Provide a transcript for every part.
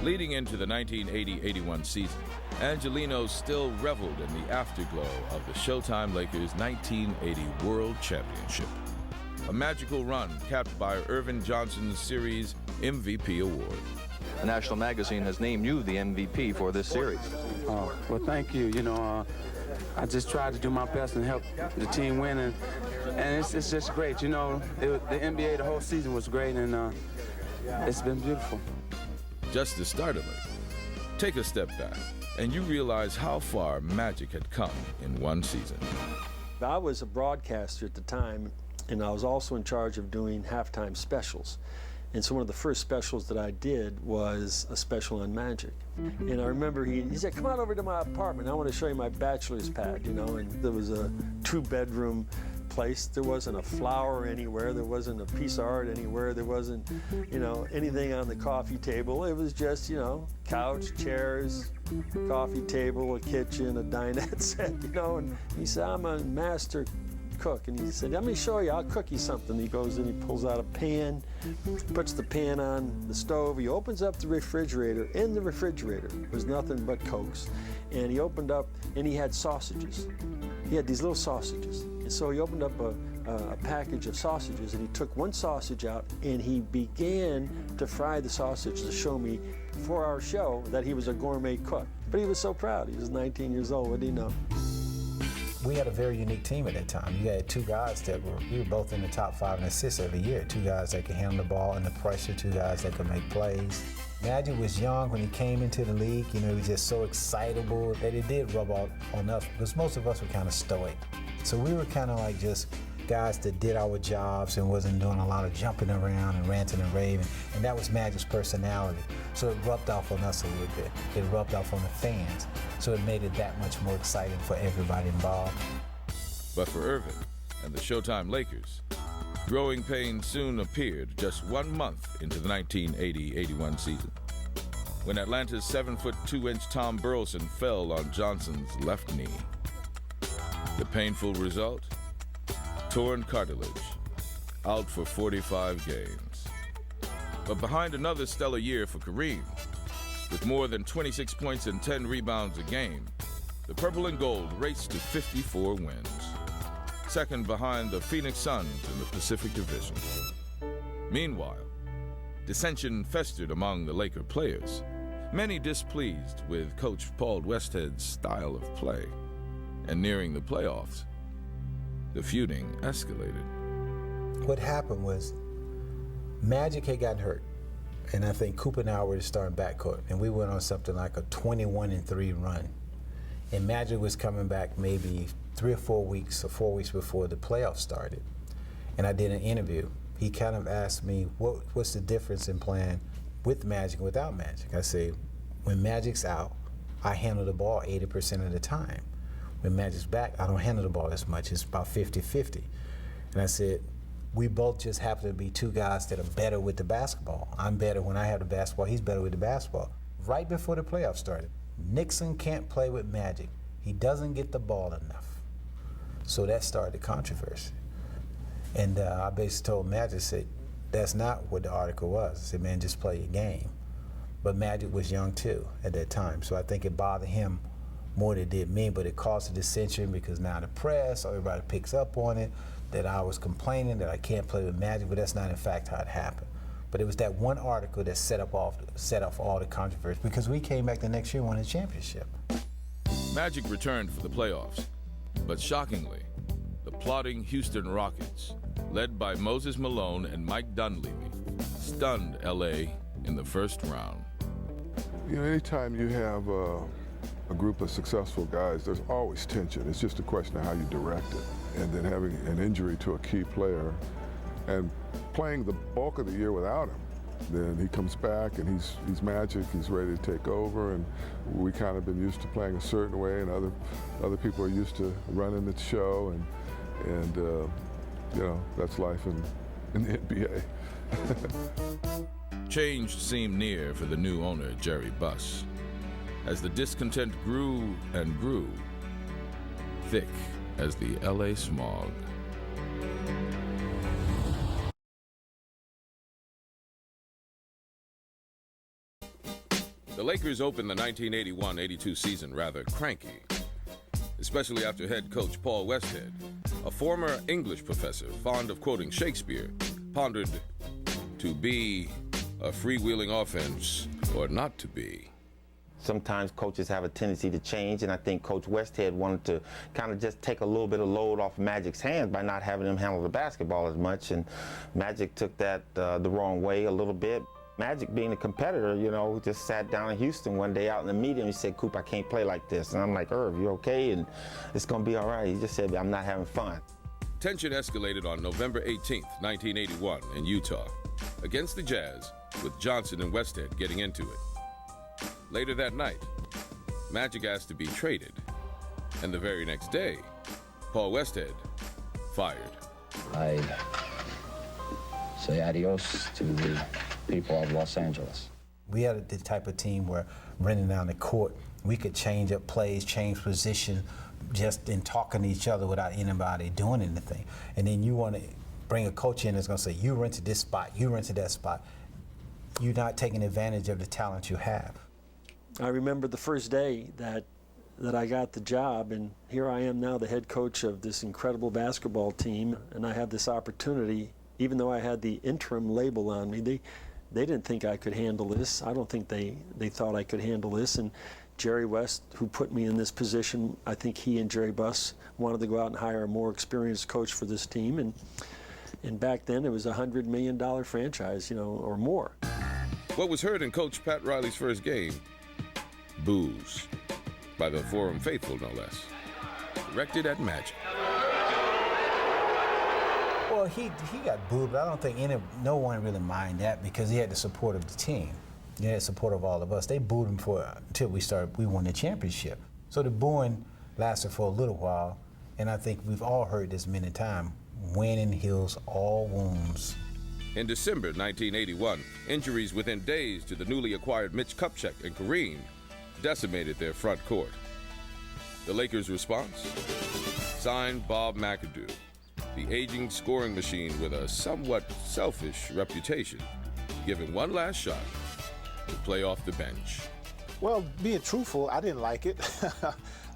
Leading into the 1980-81 season, Angelino still reveled in the afterglow of the Showtime Lakers' 1980 World Championship. A magical run capped by Irvin Johnson's series MVP award. The National Magazine has named you the MVP for this series. Well, thank you. I just tried to do my best and help the team win, and it's just great. The NBA, the whole season was great, and it's been beautiful. Just as startling, take a step back, and you realize how far Magic had come in one season. I was a broadcaster at the time, and I was also in charge of doing halftime specials. And so one of the first specials that I did was a special on Magic. And I remember he said, come on over to my apartment. I want to show you my bachelor's pad, and there was a 2-bedroom place. There wasn't a flower anywhere. There wasn't a piece of art anywhere. There wasn't, anything on the coffee table. It was just, couch, chairs, coffee table, a kitchen, a dinette set, And he said, I'm a master cook. And he said, let me show you, I'll cook you something. He goes in, he pulls out a pan, puts the pan on the stove. He opens up the refrigerator. In the refrigerator was nothing but Cokes. And he opened up, and he had sausages. He had these little sausages. And so he opened up a package of sausages, and he took one sausage out, and he began to fry the sausage to show me for our show that he was a gourmet cook. But he was so proud. He was 19 years old. What did he know? We had a very unique team at that time. You had two guys we were both in the top 5 in assists every year. 2 guys that could handle the ball under pressure, 2 guys that could make plays. Magic was young when he came into the league. He was just so excitable that it did rub off on us because most of us were kind of stoic. So we were kind of like just guys that did our jobs and wasn't doing a lot of jumping around and ranting and raving. And that was Magic's personality. So it rubbed off on us a little bit. It rubbed off on the fans. So it made it that much more exciting for everybody involved. But for Irvin and the Showtime Lakers, growing pains soon appeared just 1 month into the 1980-81 season, when Atlanta's 7'2" Tom Burleson fell on Johnson's left knee. The painful result? Torn cartilage, out for 45 games. But behind another stellar year for Kareem, with more than 26 points and 10 rebounds a game, the Purple and Gold raced to 54 wins, second behind the Phoenix Suns in the Pacific Division. Meanwhile, dissension festered among the Laker players, many displeased with Coach Paul Westhead's style of play. And nearing the playoffs, the feuding escalated. What happened was Magic had gotten hurt, and I think Cooper and I were the starting backcourt, and we went on something like a 21-3 run. And Magic was coming back maybe 3 or 4 weeks before the playoffs started. And I did an interview. He kind of asked me, what's the difference in playing with Magic and without Magic? I say, when Magic's out, I handle the ball 80% of the time. When Magic's back, I don't handle the ball as much. It's about 50-50. And I said, we both just happen to be 2 guys that are better with the basketball. I'm better when I have the basketball. He's better with the basketball. Right before the playoffs started, Nixon can't play with Magic. He doesn't get the ball enough. So that started the controversy. And I basically told Magic, said, that's not what the article was. I said, man, just play your game. But Magic was young too at that time. So I think it bothered him more than it did me, but it caused a dissension because now the press, everybody picks up on it, that I was complaining that I can't play with Magic, but that's not in fact how it happened. But it was that one article that set off all the controversy because we came back the next year and won a championship. Magic returned for the playoffs, but shockingly, the plotting Houston Rockets, led by Moses Malone and Mike Dunleavy, stunned LA in the first round. Anytime you have a group of successful guys, there's always tension. It's just a question of how you direct it. And then having an injury to a key player and playing the bulk of the year without him, then he comes back and he's Magic, he's ready to take over, and we kind of been used to playing a certain way, and other people are used to running the show, and that's life in the NBA. Change seemed near for the new owner, Jerry Buss, as the discontent grew and grew, thick as the LA smog. The Lakers opened the 1981-82 season rather cranky, especially after head coach Paul Westhead, a former English professor fond of quoting Shakespeare, pondered to be a freewheeling offense or not to be. Sometimes coaches have a tendency to change, and I think Coach Westhead wanted to kind of just take a little bit of load off Magic's hands by not having him handle the basketball as much, and Magic took that the wrong way a little bit. Magic, being a competitor, you know, just sat down in Houston one day out in the meeting. He said, "Coop, I can't play like this." And I'm like, "Irv, you okay?" And it's going to be all right. He just said, "I'm not having fun." Tension escalated on November 18th, 1981 in Utah against the Jazz, with Johnson and Westhead getting into it. Later that night, Magic asked to be traded, and the very next day, Paul Westhead fired. I say adios to the people of Los Angeles. We had the type of team where running down the court, we could change up plays, change position, just in talking to each other without anybody doing anything. And then you want to bring a coach in that's going to say, "You run to this spot, you run to that spot." You're not taking advantage of the talent you have. I remember the first day that I got the job, and here I am now, the head coach of this incredible basketball team, and I have this opportunity. Even though I had the interim label on me, they didn't think I could handle this. I don't think they thought I could handle this. And Jerry West, who put me in this position, I think he and Jerry Buss wanted to go out and hire a more experienced coach for this team. And back then, it was a $100 million franchise, you know, or more. What was heard in Coach Pat Riley's first game? Boos, by the Forum faithful, no less. Directed at Magic. Well, he got booed, but I don't think no one really mind that because he had the support of the team. He had the support of all of us. They booed him until we won the championship. So the booing lasted for a little while, and I think we've all heard this many times. Winning heals all wounds. In December 1981, injuries within days to the newly acquired Mitch Kupchak and Kareem decimated their front court. The Lakers' response? Signed Bob McAdoo, the aging scoring machine with a somewhat selfish reputation, given one last shot to play off the bench. Well, being truthful, I didn't like it.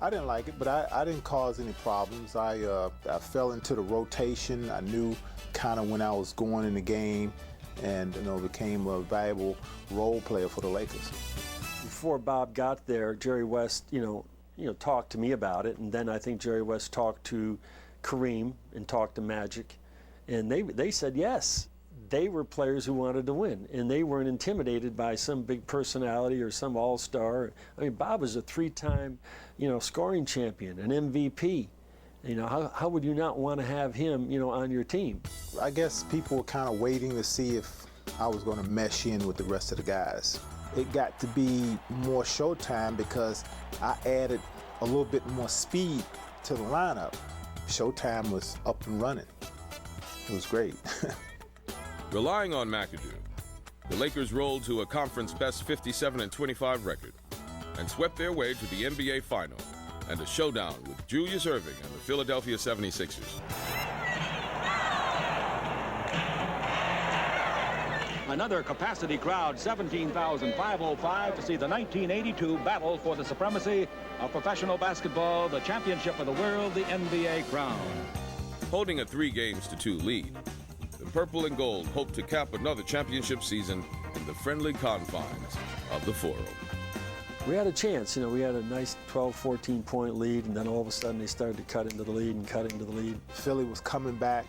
I didn't like it, but I didn't cause any problems. I fell into the rotation. I knew kind of when I was going in the game, and became a valuable role player for the Lakers. Before Bob got there, Jerry West, talked to me about it, and then I think Jerry West talked to Kareem and talked to Magic, and they said yes. They were players who wanted to win, and they weren't intimidated by some big personality or some all-star. I mean, Bob was a three-time, scoring champion, an MVP. How would you not want to have him, on your team? I guess people were kind of waiting to see if I was going to mesh in with the rest of the guys. It got to be more Showtime because I added a little bit more speed to the lineup. Showtime was up and running. It was great. Relying on McAdoo, the Lakers rolled to a conference best 57-25 record and swept their way to the NBA Final and a showdown with Julius Erving and the Philadelphia 76ers. Another capacity crowd, 17,505 to see the 1982 battle for the supremacy of professional basketball, the championship of the world, the NBA crown. Holding a 3-2 lead, the Purple and Gold hope to cap another championship season in the friendly confines of the Forum. We had a chance. We had a nice 12, 14-point lead, and then all of a sudden they started to cut into the lead and cut into the lead. Philly was coming back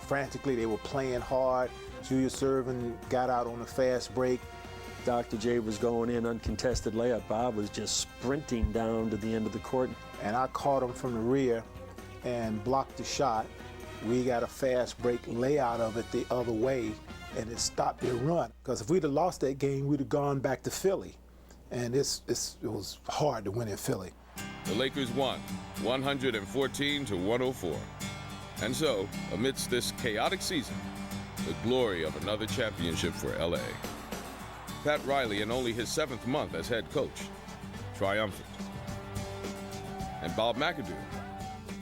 frantically. They were playing hard. Julius Erving got out on a fast break. Dr. J was going in uncontested layup. Bob was just sprinting down to the end of the court. And I caught him from the rear and blocked the shot. We got a fast break layout of it the other way, and it stopped their run. Because if we'd have lost that game, we'd have gone back to Philly. And it was hard to win in Philly. The Lakers won 114-104. And so, amidst this chaotic season, the glory of another championship for LA. Pat Riley in only his 7th month as head coach, triumphant. And Bob McAdoo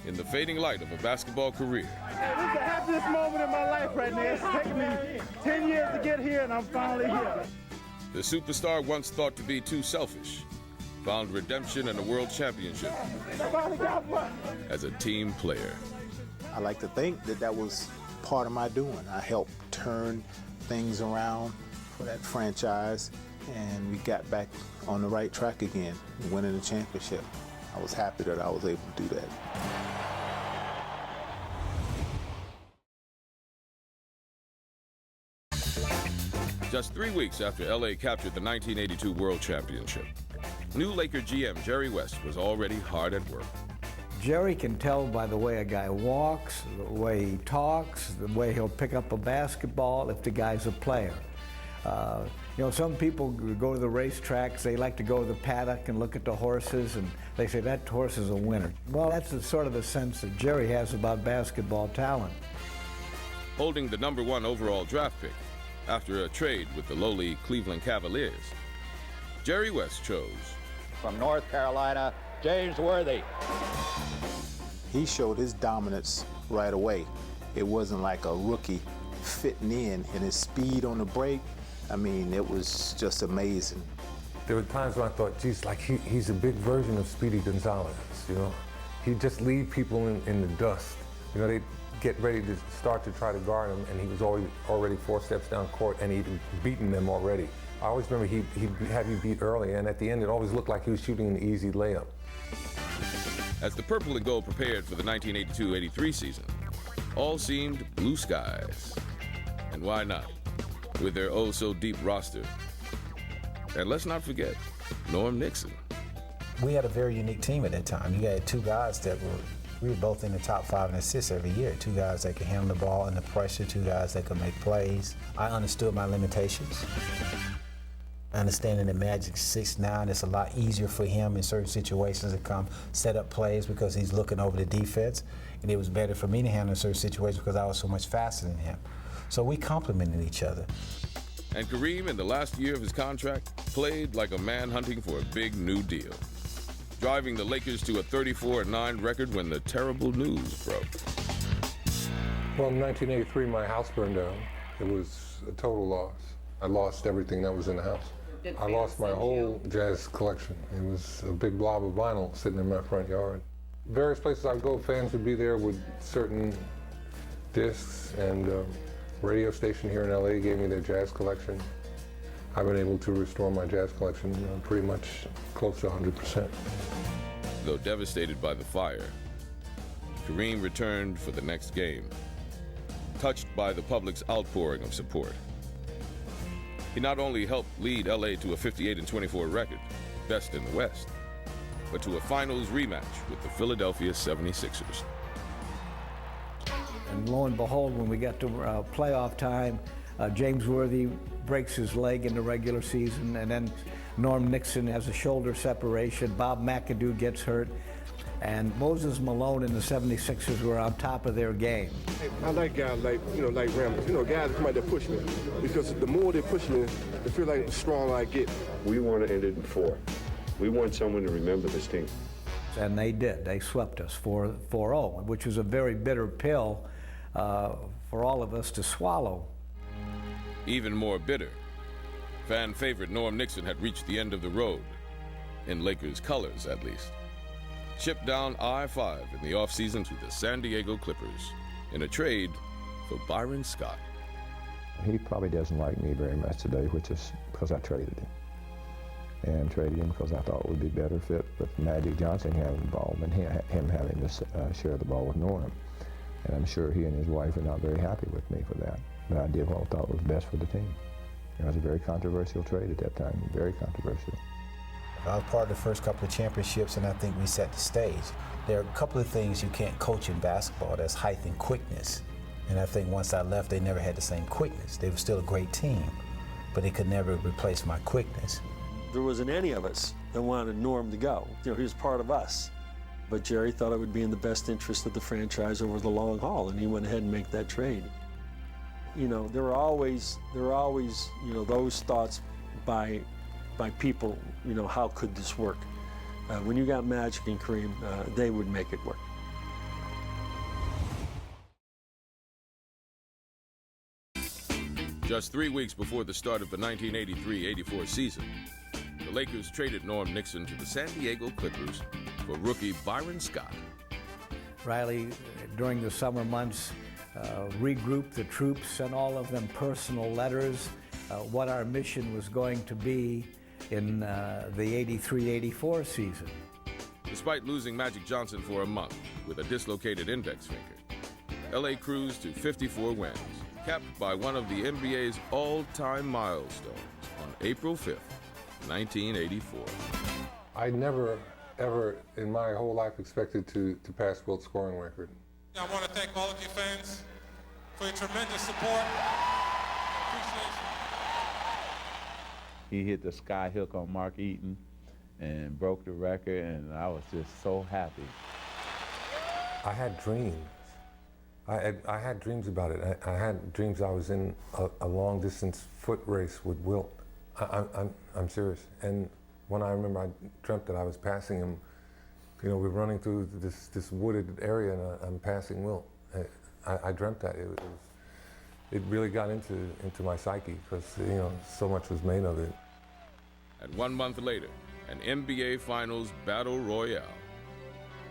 in the fading light of a basketball career. This is the happiest moment in my life right now. It's taken me 10 years to get here, and I'm finally here. The superstar, once thought to be too selfish, found redemption in a world championship as a team player. I like to think that that was part of my doing. I helped turn things around for that franchise, and we got back on the right track again, winning the championship. I was happy that I was able to do that. Just 3 weeks after LA captured the 1982 World Championship, new Laker GM Jerry West was already hard at work. Jerry can tell by the way a guy walks, the way he talks, the way he'll pick up a basketball if the guy's a player. You know, some people go to the racetracks, they like to go to the paddock and look at the horses, and they say, that horse is a winner. Well, that's the sort of the sense that Jerry has about basketball talent. Holding the #1 overall draft pick after a trade with the lowly Cleveland Cavaliers, Jerry West chose. From North Carolina, James Worthy. He showed his dominance right away. It wasn't like a rookie fitting in, and his speed on the break, I mean, it was just amazing. There were times when I thought, geez, like he's a big version of Speedy Gonzalez, you know? He'd just leave people in the dust. You know, they'd get ready to start to try to guard him, and he was already 4 steps down court, and he'd beaten them already. I always remember he'd have you beat early, and at the end, it always looked like he was shooting an easy layup. As the purple and gold prepared for the 1982-83 season, all seemed blue skies. And why not? With their oh-so-deep roster. And let's not forget Norm Nixon. We had a very unique team at that time. You had two guys that we were both in the top 5 in assists every year. Two guys that could handle the ball under pressure, two guys that could make plays. I understood my limitations. Understanding that Magic's 6'9", it's a lot easier for him in certain situations to come set up plays because he's looking over the defense. And it was better for me to handle certain situations because I was so much faster than him. So we complemented each other. And Kareem, in the last year of his contract, played like a man hunting for a big new deal, driving the Lakers to a 34-9 record when the terrible news broke. Well, in 1983, my house burned down. It was a total loss. I lost everything that was in the house. I lost my whole jazz collection. It was a big blob of vinyl sitting in my front yard. Various places I'd go, fans would be there with certain discs, and radio station here in LA gave me their jazz collection. I've been able to restore my jazz collection pretty much close to 100%. Though devastated by the fire, Kareem returned for the next game, touched by the public's outpouring of support. He not only helped lead LA to a 58-24 record, best in the West, but to a finals rematch with the Philadelphia 76ers. And lo and behold, when we got to playoff time, James Worthy breaks his leg in the regular season, and then Norm Nixon has a shoulder separation, Bob McAdoo gets hurt, and Moses Malone and the 76ers were on top of their game. I like guys like Rambo, guys that come out there push me, because the more they push me, I feel like the stronger I get. We want to end it in 4. We want someone to remember this team. And they did. They swept us 4-0, which was a very bitter pill for all of us to swallow. Even more bitter, fan favorite Norm Nixon had reached the end of the road, in Lakers colors at least. Shipped down I-5 in the offseason to the San Diego Clippers in a trade for Byron Scott. He probably doesn't like me very much today, which is because I traded him. And traded him because I thought it would be better fit with Magic Johnson having the ball than him having to share the ball with Norm. And I'm sure he and his wife are not very happy with me for that. But I did what I thought was best for the team. It was a very controversial trade at that time, very controversial. I was part of the first couple of championships, and I think we set the stage. There are a couple of things you can't coach in basketball. That's height and quickness. And I think once I left, they never had the same quickness. They were still a great team, but they could never replace my quickness. There wasn't any of us that wanted Norm to go. He was part of us. But Jerry thought it would be in the best interest of the franchise over the long haul, and he went ahead and made that trade. There were always those thoughts by people, how could this work? When you got Magic and Kareem, they would make it work. Just 3 weeks before the start of the 1983-84 season, the Lakers traded Norm Nixon to the San Diego Clippers for rookie Byron Scott. Riley, during the summer months, regrouped the troops, sent all of them personal letters, what our mission was going to be in the 83-84 season. Despite losing Magic Johnson for a month with a dislocated index finger, LA cruised to 54 wins, capped by one of the NBA's all-time milestones on April 5th, 1984. I never, ever in my whole life expected to pass Wilt's scoring record. I want to thank all of you fans for your tremendous support. Appreciation. He hit the sky hook on Mark Eaton and broke the record, and I was just so happy. I had dreams. I had dreams about it. I had dreams I was in a long-distance foot race with Wilt. I'm serious. And when I remember I dreamt that I was passing him, you know, we're running through this wooded area and I'm passing Wilt. I dreamt that. It really got into my psyche because, you know, so much was made of it. And 1 month later, an NBA Finals Battle Royale.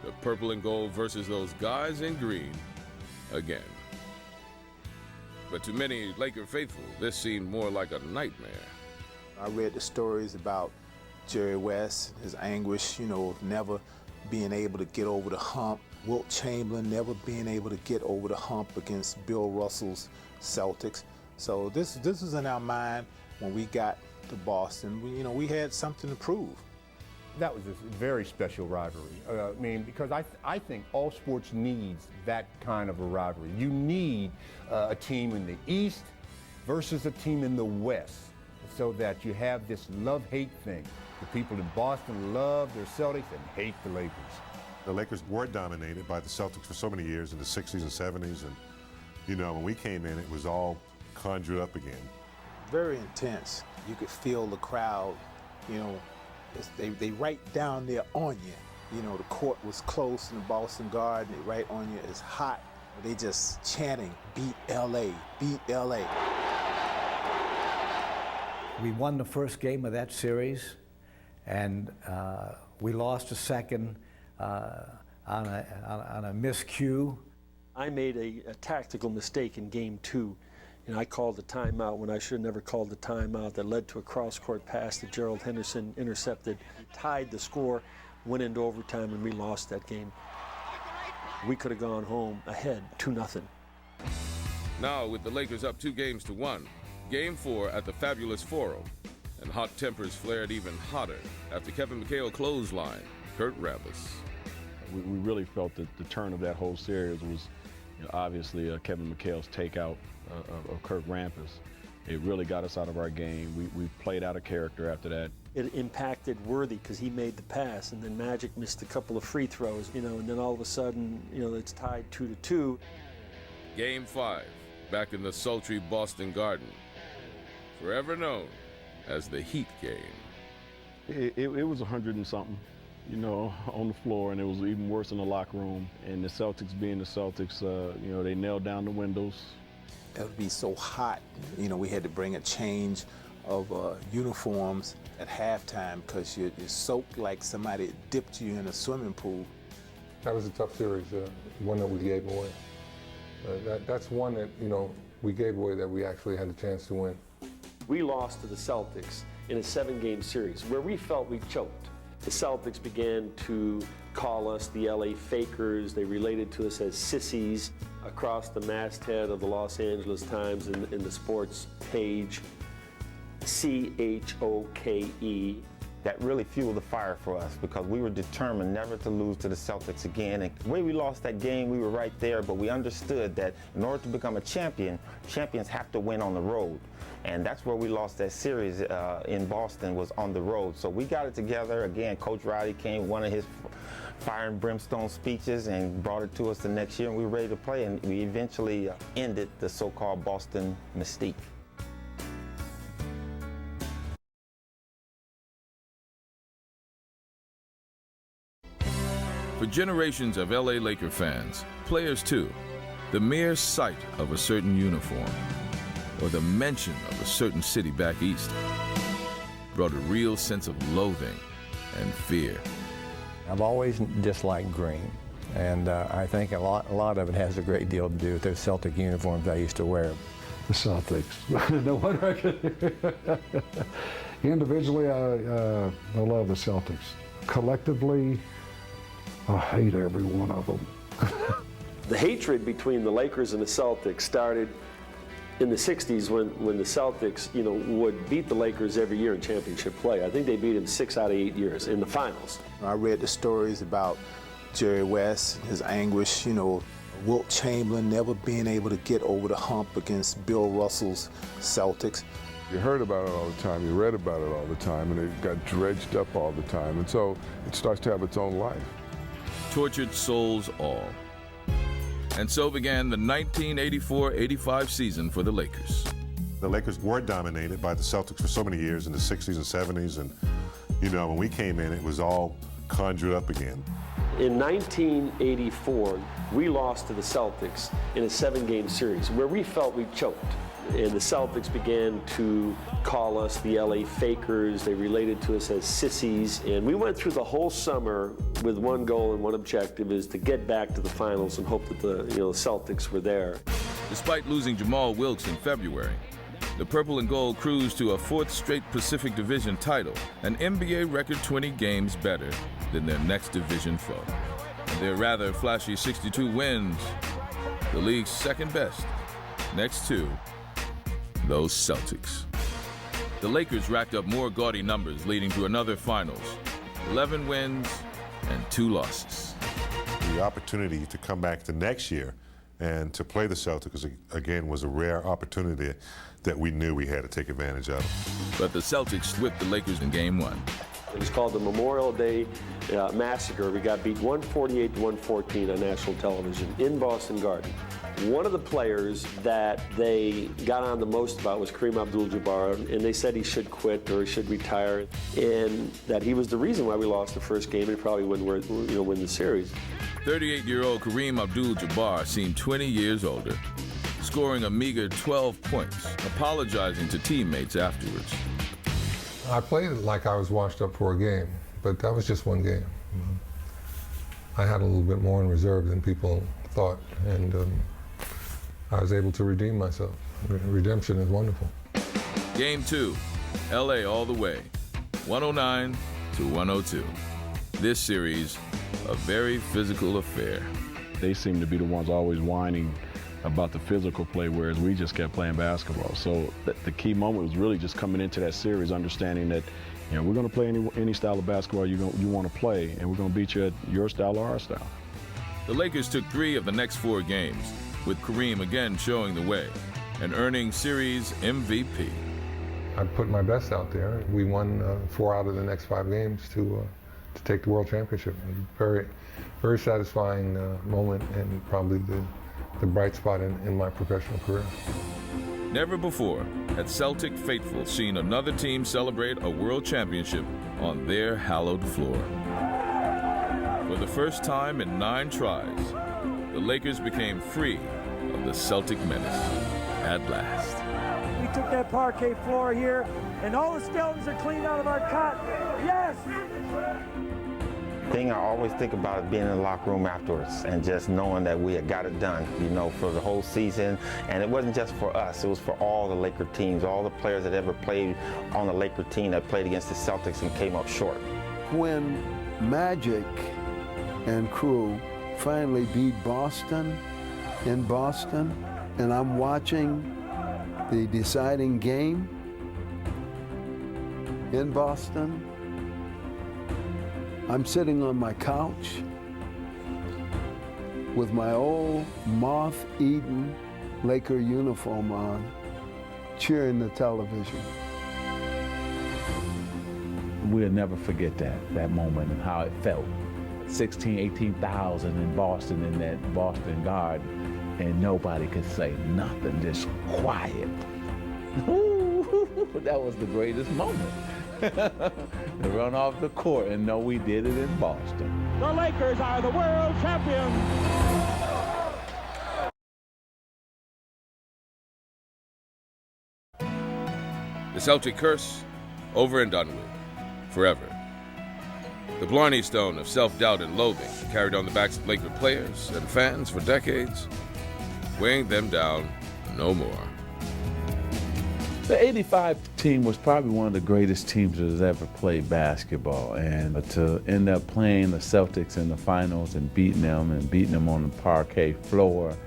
The purple and gold versus those guys in green again. But to many Laker faithful, this seemed more like a nightmare. I read the stories about Jerry West, his anguish, you know, of never being able to get over the hump. Wilt Chamberlain never being able to get over the hump against Bill Russell's Celtics. So this was in our mind when we got to Boston. We had something to prove. That was a very special rivalry. I mean, because I think all sports needs that kind of a rivalry. You need a team in the East versus a team in the West, so that you have this love-hate thing. The people in Boston love their Celtics and hate the Lakers. The Lakers were dominated by the Celtics for so many years in the 60s and 70s, and you know, when we came in, it was all conjured up again. Very intense. You could feel the crowd, you know, they right down there on you. You know, the court was close in the Boston Garden, they right on you, it's hot. They just chanting, beat LA, beat LA. We won the first game of that series, and we lost a second on a miscue. I made a tactical mistake in game 2. You know, I called the timeout when I should have never called the timeout. That led to a cross-court pass that Gerald Henderson intercepted, tied the score, went into overtime, and we lost that game. We could have gone home ahead 2-0. Now, with the Lakers up 2-1, Game 4 at the Fabulous Forum, and hot tempers flared even hotter after Kevin McHale clothesline Kurt Rambis. We really felt that the turn of that whole series was, you know, obviously Kevin McHale's takeout of Kurt Rambis. It really got us out of our game. We played out of character after that. It impacted Worthy because he made the pass, and then Magic missed a couple of free throws, you know, and then all of a sudden, you know, it's tied 2-2. Game 5, back in the sultry Boston Garden, forever known as the Heat game. It was 100 and something, you know, on the floor, and it was even worse in the locker room. And the Celtics being the Celtics, you know, they nailed down the windows. It would be so hot, you know, we had to bring a change of uniforms at halftime because you're soaked like somebody dipped you in a swimming pool. That was a tough series, one that we gave away. That's one that, you know, we gave away that we actually had a chance to win. We lost to the Celtics in a 7-game series where we felt we choked. The Celtics began to call us the LA Fakers. They related to us as sissies across the masthead of the Los Angeles Times in the sports page, CHOKE. That really fueled the fire for us because we were determined never to lose to the Celtics again. And the way we lost that game, we were right there, but we understood that in order to become a champion, champions have to win on the road. And that's where we lost that series in Boston, was on the road. So we got it together. Again, Coach Riley came with one of his fire and brimstone speeches and brought it to us the next year, and we were ready to play. And we eventually ended the so-called Boston mystique. For generations of LA Laker fans, players too, the mere sight of a certain uniform or the mention of a certain city back east brought a real sense of loathing and fear. I've always disliked green, and I think a lot of it has a great deal to do with those Celtic uniforms I used to wear. The Celtics. No wonder I could. Individually, I love the Celtics. Collectively, I hate every one of them. The hatred between the Lakers and the Celtics started in the 60s when the Celtics, would beat the Lakers every year in championship play. I think they beat them 6 out of 8 years in the finals. I read the stories about Jerry West, his anguish, Wilt Chamberlain never being able to get over the hump against Bill Russell's Celtics. You heard about it all the time, you read about it all the time, and it got dredged up all the time. And so it starts to have its own life. Tortured souls all. And so began the 1984-85 season for the Lakers. The Lakers were dominated by the Celtics for so many years in the 60s and 70s, and when we came in, it was all conjured up again. In 1984, we lost to the Celtics in a 7-game series where we felt we choked. And the Celtics began to call us the LA Fakers. They related to us as sissies. And we went through the whole summer with one goal and one objective, is to get back to the finals and hope that the Celtics were there. Despite losing Jamal Wilkes in February, the Purple and Gold cruised to a 4th straight Pacific Division title, an NBA record 20 games better than their next division foe. And their rather flashy 62 wins, the league's second best, next to those Celtics. The Lakers racked up more gaudy numbers, leading to another finals, 11 wins and 2 losses. The opportunity to come back the next year and to play the Celtics again was a rare opportunity that we knew we had to take advantage of. But the Celtics whipped the Lakers in Game 1. It was called the Memorial Day Massacre. We got beat 148-114 on national television in Boston Garden. One of the players that they got on the most about was Kareem Abdul-Jabbar, and they said he should quit or he should retire, and that he was the reason why we lost the first game and probably win the series. 38-year-old Kareem Abdul-Jabbar seemed 20 years older, scoring a meager 12 points, apologizing to teammates afterwards. I played it like I was washed up for a game, but that was just one game. I had a little bit more in reserve than people thought, and I was able to redeem myself. Redemption is wonderful. Game 2, LA all the way, 109-102. This series, a very physical affair. They seem to be the ones always whining about the physical play, whereas we just kept playing basketball. So the key moment was really just coming into that series, understanding that we're going to play any style of basketball you want to play, and we're going to beat you at your style or our style. The Lakers took 3 of the next 4 games, with Kareem again showing the way and earning series MVP. I put my best out there. We won 4 out of the next 5 games to take the World Championship. Very, very satisfying moment, and probably the bright spot in my professional career. Never before had Celtic faithful seen another team celebrate a World Championship on their hallowed floor. For the first time in 9 tries, the Lakers became free of the Celtic menace at last. We took that parquet floor here, and all the skeletons are cleaned out of our cot. Yes! The thing I always think about is being in the locker room afterwards and just knowing that we had got it done, for the whole season. And it wasn't just for us, it was for all the Laker teams, all the players that ever played on the Laker team that played against the Celtics and came up short. When Magic and crew finally beat Boston in Boston, and I'm watching the deciding game in Boston, I'm sitting on my couch with my old moth-eaten Laker uniform on, cheering the television. We'll never forget that moment and how it felt. 18,000 in Boston, in that Boston Garden, and nobody could say nothing, just quiet. That was the greatest moment. To run off the court and know we did it in Boston. The Lakers are the world champions. The Celtic curse, over and done with, forever. The Blarney Stone of self-doubt and loathing carried on the backs of Laker players and fans for decades, weighing them down no more. The '85 team was probably one of the greatest teams that has ever played basketball, and to end up playing the Celtics in the finals and beating them on the parquet floor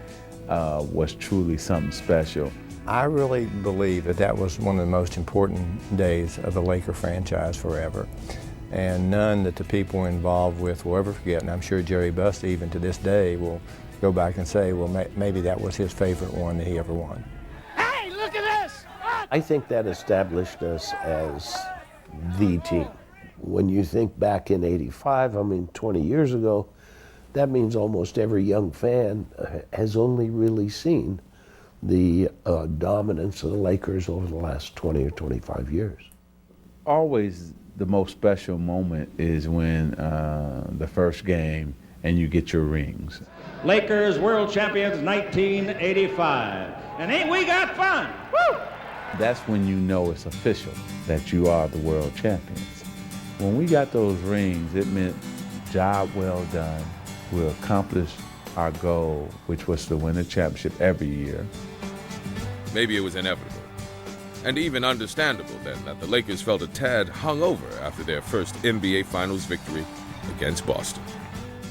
was truly something special. I really believe that that was one of the most important days of the Laker franchise forever, and none that the people involved with will ever forget, and I'm sure Jerry Buss even to this day will go back and say, well, maybe that was his favorite one that he ever won. Hey, look at this! I think that established us as the team. When you think back in '85, I mean 20 years ago, that means almost every young fan has only really seen the dominance of the Lakers over the last 20 or 25 years. Always the most special moment is when the first game and you get your rings. Lakers world champions 1985. And ain't we got fun? Woo! That's when you know it's official, that you are the world champions. When we got those rings, it meant job well done. We accomplished our goal, which was to win a championship every year. Maybe it was inevitable, and even understandable then that the Lakers felt a tad hungover after their first NBA Finals victory against Boston.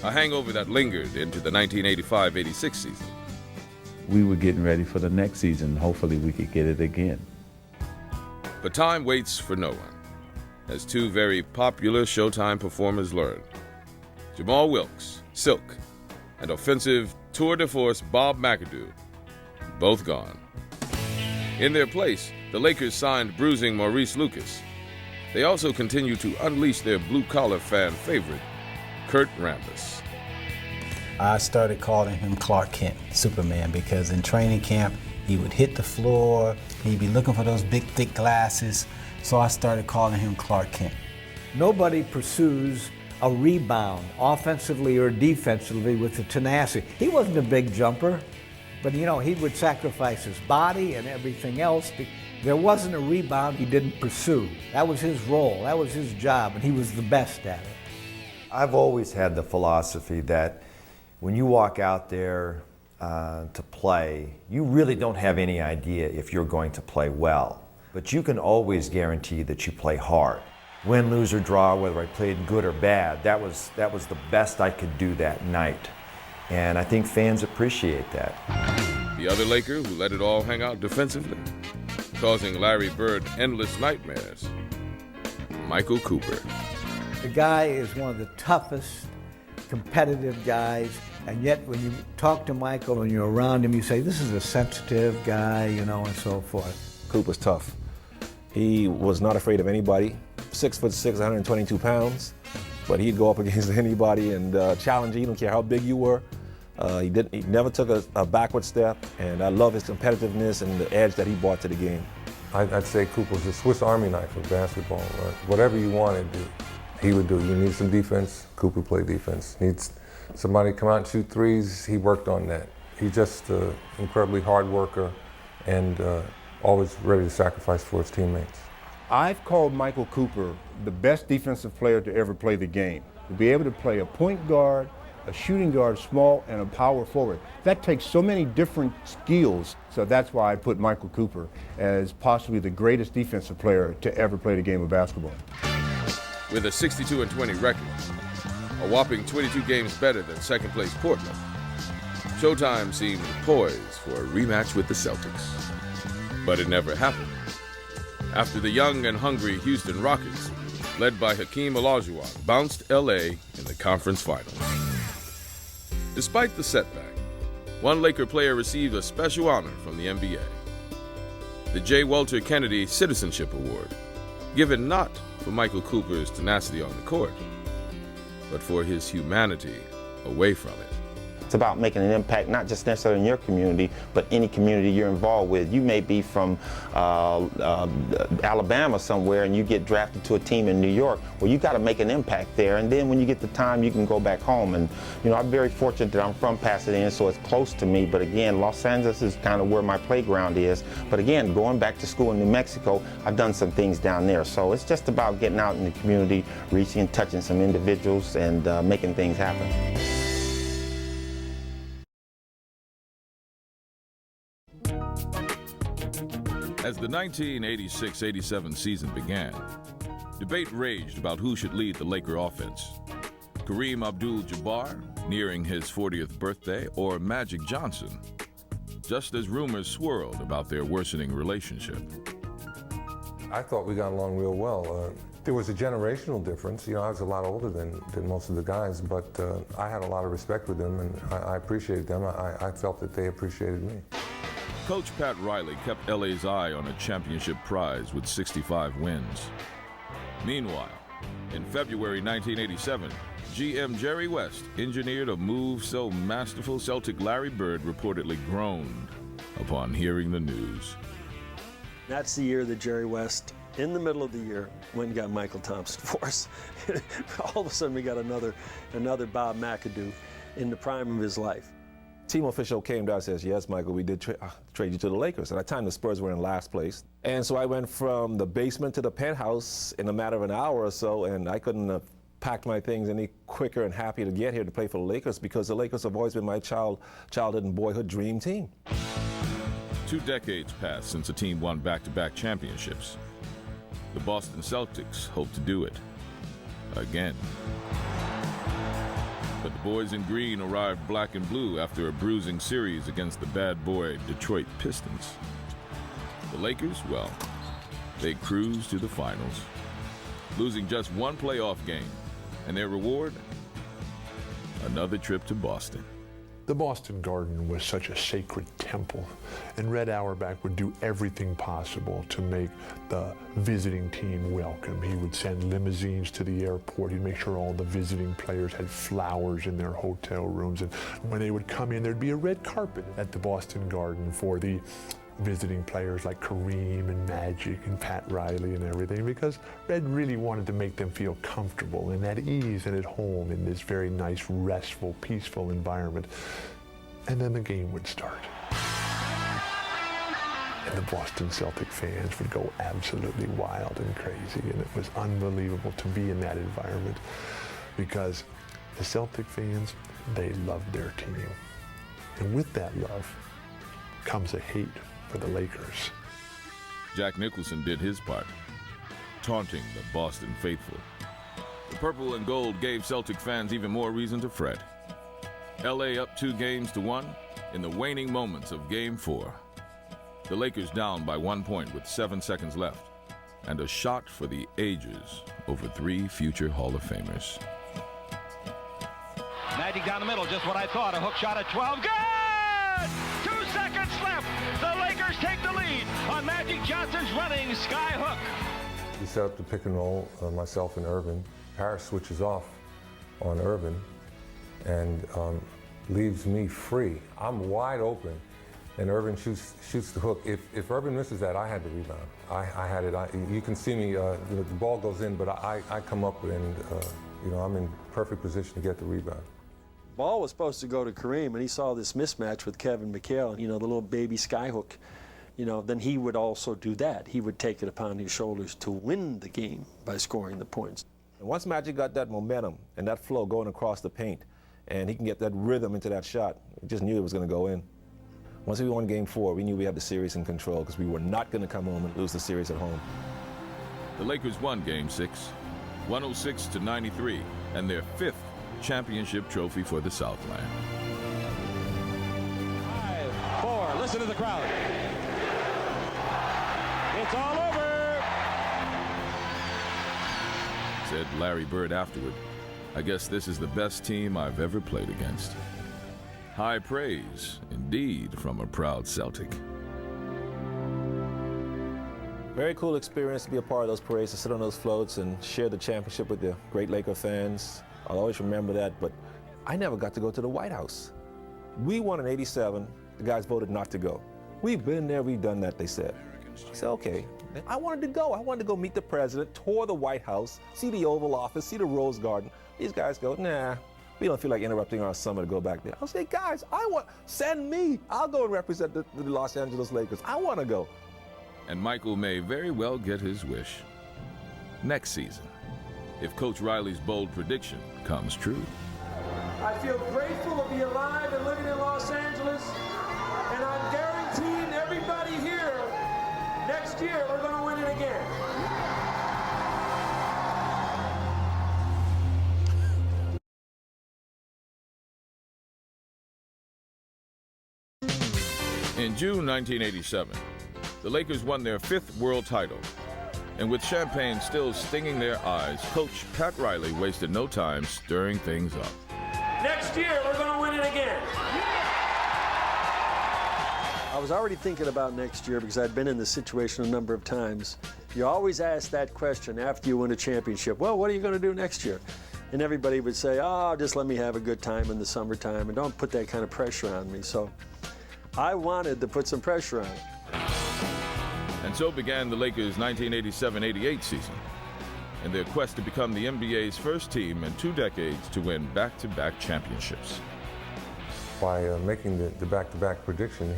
A hangover that lingered into the 1985-86 season. We were getting ready for the next season. Hopefully we could get it again. But time waits for no one, as two very popular Showtime performers learned. Jamal Wilkes, Silk, and offensive tour de force Bob McAdoo, both gone. In their place, the Lakers signed bruising Maurice Lucas. They also continued to unleash their blue-collar fan favorite, Kurt Rambis. I started calling him Clark Kent, Superman, because in training camp, he would hit the floor, he'd be looking for those big, thick glasses, so I started calling him Clark Kent. Nobody pursues a rebound, offensively or defensively, with the tenacity. He wasn't a big jumper, but you know, he would sacrifice his body and everything else. There wasn't a rebound he didn't pursue. That was his role, that was his job, and he was the best at it. I've always had the philosophy that when you walk out there to play, you really don't have any idea if you're going to play well, but you can always guarantee that you play hard. Win, lose, or draw, whether I played good or bad, that was the best I could do that night. And I think fans appreciate that. The other Laker who let it all hang out defensively, causing Larry Bird endless nightmares, Michael Cooper. The guy is one of the toughest, competitive guys, and yet when you talk to Michael and you're around him, you say, this is a sensitive guy, you know, and so forth. Coop was tough. He was not afraid of anybody. 6'6", 122 pounds, but he'd go up against anybody and challenge you. He don't care how big you were. He never took a backward step, and I love his competitiveness and the edge that he brought to the game. I'd say Coop was a Swiss Army knife of basketball. Right? Whatever you wanted, he would do. You need some defense, Coop would play defense. Needs somebody to come out and shoot threes, he worked on that. He's just an incredibly hard worker and always ready to sacrifice for his teammates. I've called Michael Cooper the best defensive player to ever play the game. To be able to play a point guard, a shooting guard, small, and a power forward. That takes so many different skills. So that's why I put Michael Cooper as possibly the greatest defensive player to ever play the game of basketball. With a 62-20 record, a whopping 22 games better than second-place Portland, Showtime seemed poised for a rematch with the Celtics. But it never happened. After the young and hungry Houston Rockets, led by Hakeem Olajuwon, bounced L.A. in the conference finals. Despite the setback, one Laker player received a special honor from the NBA. The J. Walter Kennedy Citizenship Award, given not for Michael Cooper's tenacity on the court, but for his humanity away from it. It's about making an impact, not just necessarily in your community, but any community you're involved with. You may be from Alabama somewhere and you get drafted to a team in New York. Well, you got to make an impact there, and then when you get the time, you can go back home. And you know, I'm very fortunate that I'm from Pasadena, so it's close to me. But again, Los Angeles is kind of where my playground is. But again, going back to school in New Mexico, I've done some things down there. So it's just about getting out in the community, reaching and touching some individuals, and making things happen. As the 1986-87 season began, debate raged about who should lead the Laker offense. Kareem Abdul-Jabbar, nearing his 40th birthday, or Magic Johnson, just as rumors swirled about their worsening relationship. I thought we got along real well. There was a generational difference. You know, I was a lot older than most of the guys, but I had a lot of respect for them, and I appreciated them. I felt that they appreciated me. Coach Pat Riley kept LA's eye on a championship prize with 65 wins. Meanwhile, in February 1987, GM Jerry West engineered a move so masterful Celtic Larry Bird reportedly groaned upon hearing the news. That's the year that Jerry West, in the middle of the year, went and got Michael Thompson for us. All of a sudden we got another Bob McAdoo in the prime of his life. Team official came down and says, yes, Michael, we did trade you to the Lakers. At that time, the Spurs were in last place. And so I went from the basement to the penthouse in a matter of an hour or so, and I couldn't have packed my things any quicker and happier to get here to play for the Lakers, because the Lakers have always been my childhood and boyhood dream team. 2 decades passed since the team won back-to-back championships. The Boston Celtics hope to do it again. But the boys in green arrived black and blue after a bruising series against the bad boy Detroit Pistons. The Lakers, well, they cruised to the finals, losing just 1 playoff game, and their reward, another trip to Boston. The Boston Garden was such a sacred temple, and Red Auerbach would do everything possible to make the visiting team welcome. He would send limousines to the airport. He'd make sure all the visiting players had flowers in their hotel rooms, and when they would come in, there'd be a red carpet at the Boston Garden for the visiting players like Kareem and Magic and Pat Riley and everything, because Red really wanted to make them feel comfortable and at ease and at home in this very nice, restful, peaceful environment. And then the game would start. And the Boston Celtic fans would go absolutely wild and crazy, and it was unbelievable to be in that environment, because the Celtic fans, they loved their team. And with that love comes a hate for the Lakers. Jack Nicholson did his part, taunting the Boston faithful. The purple and gold gave Celtic fans even more reason to fret. LA up 2-1 in the waning moments of Game 4. The Lakers down by 1 point with 7 seconds left, and a shot for the ages over 3 future Hall of Famers. Magic down the middle, just what I thought. A hook shot at 12. Good! 2 seconds left. The Lakers take the lead on Magic Johnson's running sky hook. We set up the pick and roll, myself and Irvin. Harris switches off on Irvin and leaves me free. I'm wide open, and Irvin shoots the hook. If Irvin misses that, I had the rebound. I had it. You can see me, the ball goes in, but I come up and I'm in perfect position to get the rebound. Ball was supposed to go to Kareem, and he saw this mismatch with Kevin McHale, the little baby skyhook. Then he would also do that. He would take it upon his shoulders to win the game by scoring the points. And once Magic got that momentum and that flow going across the paint, and he can get that rhythm into that shot, we just knew it was going to go in. Once we won Game 4, we knew we had the series in control, because we were not going to come home and lose the series at home. The Lakers won Game 6, 106-93, and their 5th championship trophy for the Southland. 5, 4, listen to the crowd. It's all over. Said Larry Bird afterward, "I guess this is the best team I've ever played against." High praise, indeed, from a proud Celtic. Very cool experience to be a part of those parades, to sit on those floats and share the championship with the great Laker fans. I'll always remember that, but I never got to go to the White House. We won in '87. The guys voted not to go. We've been there, we've done that, they said. I said, okay. I wanted to go. I wanted to go meet the president, tour the White House, see the Oval Office, see the Rose Garden. These guys go, nah, we don't feel like interrupting our summer to go back there. I'll say, guys, send me. I'll go and represent the Los Angeles Lakers. I want to go. And Michael may very well get his wish next season, if Coach Riley's bold prediction comes true. I feel grateful to be alive and living in Los Angeles, and I'm guaranteeing everybody here, next year we're going to win it again. In June 1987, the Lakers won their 5th world title. And with champagne still stinging their eyes, Coach Pat Riley wasted no time stirring things up. Next year, we're going to win it again. I was already thinking about next year because I'd been in this situation a number of times. You always ask that question after you win a championship. Well, what are you going to do next year? And everybody would say, oh, just let me have a good time in the summertime and don't put that kind of pressure on me. So I wanted to put some pressure on it. And so began the Lakers' 1987-88 season and their quest to become the NBA's first team in 2 decades to win back-to-back championships. By making the back-to-back prediction,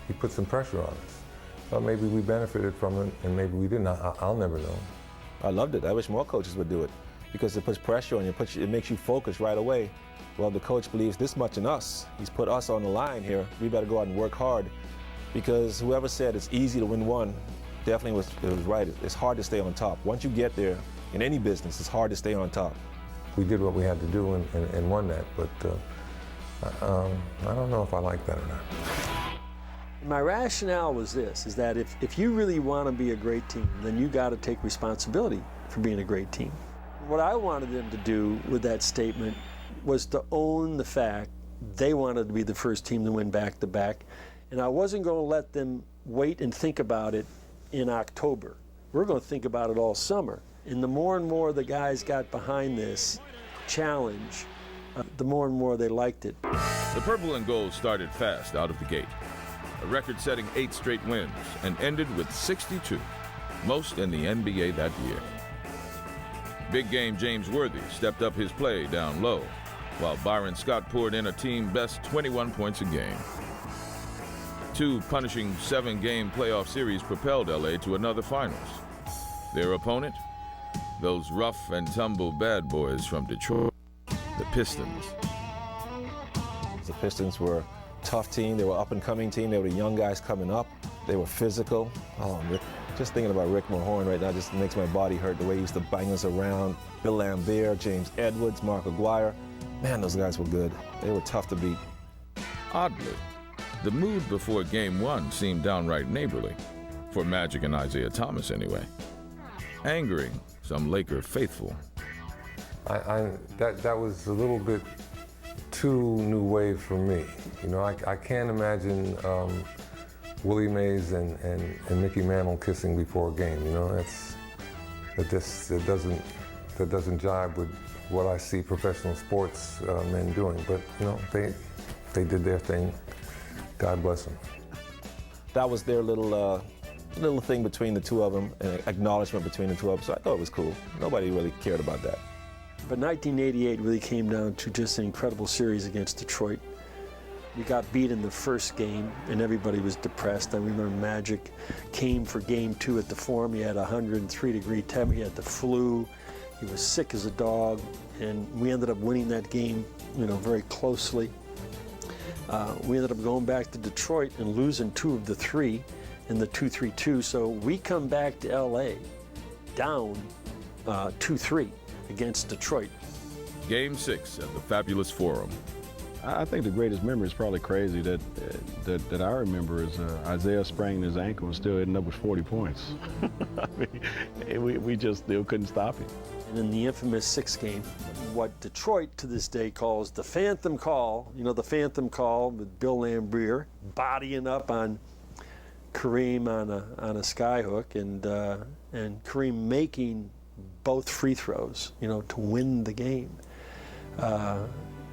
he put some pressure on us. Well, maybe we benefited from it, and maybe we didn't. I'll never know. I loved it. I wish more coaches would do it because it puts pressure on you. It makes you focus right away. Well, the coach believes this much in us. He's put us on the line here. We better go out and work hard because whoever said it's easy to win one definitely was right. It's hard to stay on top. Once you get there in any business, it's hard to stay on top. We did what we had to do and won that, but I don't know if I like that or not. My rationale was this, is that if you really want to be a great team, then you got to take responsibility for being a great team. What I wanted them to do with that statement was to own the fact they wanted to be the first team to win back-to-back, and I wasn't going to let them wait and think about it in October. We're going to think about it all summer. And the more and more the guys got behind this challenge, the more and more they liked it. The purple and gold started fast out of the gate. A record-setting 8 straight wins and ended with 62, most in the NBA that year. Big game James Worthy stepped up his play down low, while Byron Scott poured in a team-best 21 points a game. 2 punishing 7-game playoff series propelled LA to another finals. Their opponent? Those rough and tumble bad boys from Detroit, the Pistons. The Pistons were a tough team. They were an up-and-coming team. They were the young guys coming up. They were physical. Oh, just thinking about Rick Mahorn right now just makes my body hurt, the way he used to bang us around. Bill Lambert, James Edwards, Mark Aguirre. Man, those guys were good. They were tough to beat. Oddly, the mood before Game 1 seemed downright neighborly, for Magic and Isaiah Thomas anyway, angering some Laker faithful. That was a little bit too new wave for me. You know, I can't imagine Willie Mays and Mickey Mantle kissing before a game. You know, that doesn't jive with what I see professional sports men doing. But you know, they did their thing. God bless them. That was their little thing between the two of them, an acknowledgement between the two of them. So I thought it was cool. Nobody really cared about that. But 1988 really came down to just an incredible series against Detroit. We got beat in the first game, and everybody was depressed. I remember Magic came for Game 2 at the Forum. He had 103-degree temp. He had the flu. He was sick as a dog, and we ended up winning that game, you know, very closely. We ended up going back to Detroit and losing 2 of the 3 in the 2-3-2. So we come back to LA down 2-3 against Detroit. Game 6 at the fabulous Forum. I think the greatest memory is probably crazy that I remember is Isaiah spraining his ankle and still ending up with 40 points. I mean, we just still couldn't stop him. And in the infamous 6th game, what Detroit to this day calls the Phantom Call, you know, the Phantom Call with Bill Lambert bodying up on Kareem on a skyhook and Kareem making both free throws, you know, to win the game.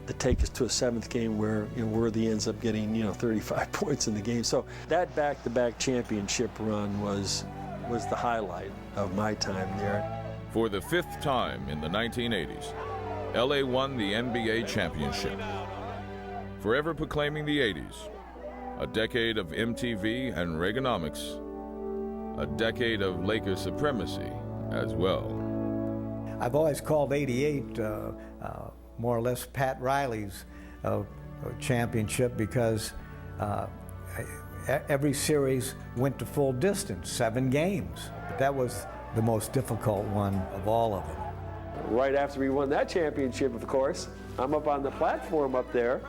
that take us to a 7th game where Worthy ends up getting 35 points in the game. So that back-to-back championship run was the highlight of my time there. For the 5th time in the 1980s, LA won the NBA championship, forever proclaiming the 80s a decade of MTV and Reaganomics, a decade of Laker supremacy as well. I've always called '88 more or less Pat Riley's championship because every series went to full distance, 7 games. But that was the most difficult one of all of them. Right after we won that championship, of course, I'm up on the platform up there,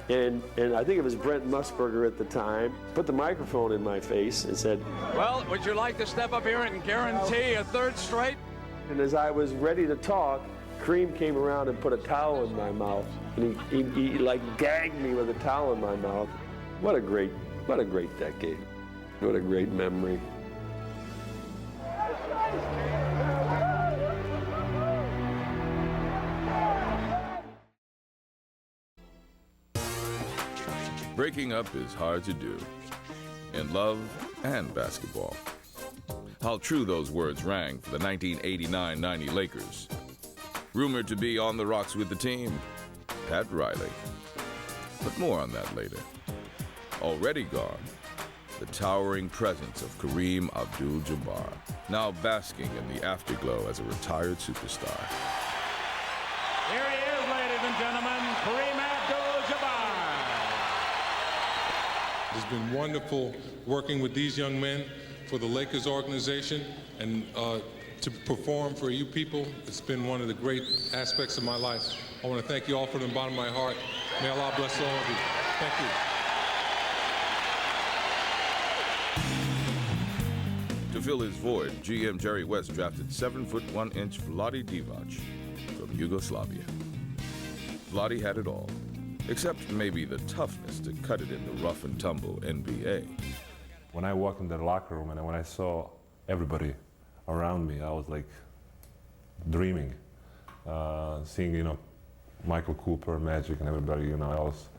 and I think it was Brent Musburger at the time, put the microphone in my face and said, "Well, would you like to step up here and guarantee a 3rd straight?" And as I was ready to talk, Kareem came around and put a towel in my mouth, and he like gagged me with a towel in my mouth. What a great decade. What a great memory. Breaking up is hard to do, in love and basketball. How true those words rang for the 1989-90 Lakers. Rumored to be on the rocks with the team, Pat Riley. But more on that later. Already gone, the towering presence of Kareem Abdul-Jabbar, now basking in the afterglow as a retired superstar. Here he is, ladies and gentlemen, Kareem Abdul-Jabbar. It's been wonderful working with these young men for the Lakers organization and to perform for you people. It's been one of the great aspects of my life. I want to thank you all from the bottom of my heart. May Allah bless all of you. Thank you. To fill his void, GM Jerry West drafted 7'1" Vlade Divac from Yugoslavia. Vlade had it all, except maybe the toughness to cut it in the rough and tumble NBA. When I walked in the locker room and when I saw everybody around me, I was like dreaming, seeing, Michael Cooper, Magic, and everybody, else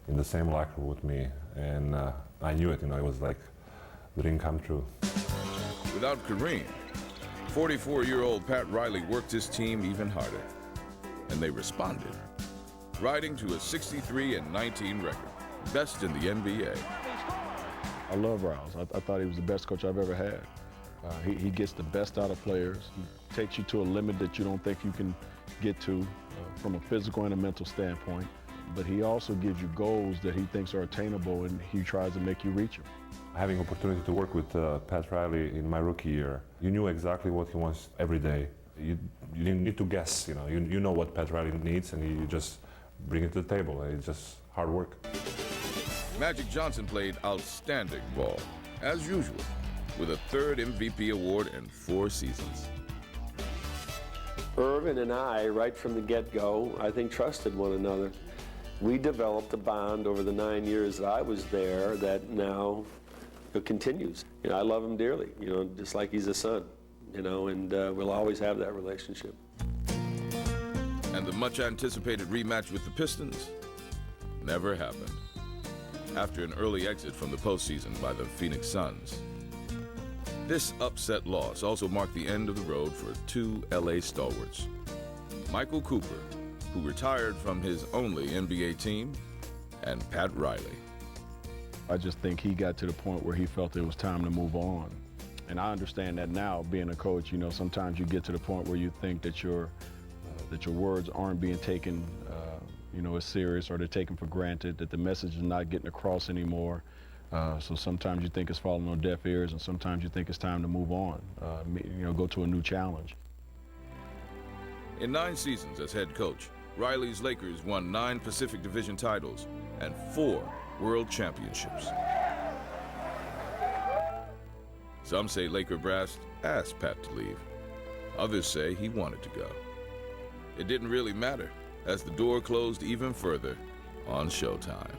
in the same locker room with me. And I knew it, it was like the dream come true. Without Kareem, 44-year-old Pat Riley worked his team even harder. And they responded, riding to a 63-19 record, best in the NBA. I love Riles. I thought he was the best coach I've ever had. He gets the best out of players. He takes you to a limit that you don't think you can get to from a physical and a mental standpoint. But he also gives you goals that he thinks are attainable, and he tries to make you reach them. Having opportunity to work with Pat Riley in my rookie year, you knew exactly what he wants every day. You didn't need to guess, you know what Pat Riley needs, and you just bring it to the table. It's just hard work. Magic Johnson played outstanding ball, as usual, with a 3rd MVP award in 4 seasons. Irvin and I, right from the get-go, I think trusted one another. We developed a bond over the 9 years that I was there that now continues. I love him dearly, just like he's a son, and we'll always have that relationship. And the much-anticipated rematch with the Pistons never happened, after an early exit from the postseason by the Phoenix Suns. This upset loss also marked the end of the road for 2 LA stalwarts. Michael Cooper, who retired from his only NBA team, and Pat Riley. I just think he got to the point where he felt it was time to move on. And I understand that now, being a coach, sometimes you get to the point where you think that your words aren't being taken as serious, or they're taken for granted, that the message is not getting across anymore. So sometimes you think it's falling on deaf ears, and sometimes you think it's time to move on, go to a new challenge. In 9 seasons as head coach, Riley's Lakers won 9 Pacific Division titles and 4 World Championships. Some say Laker brass asked Pat to leave. Others say he wanted to go. It didn't really matter, as the door closed even further on Showtime.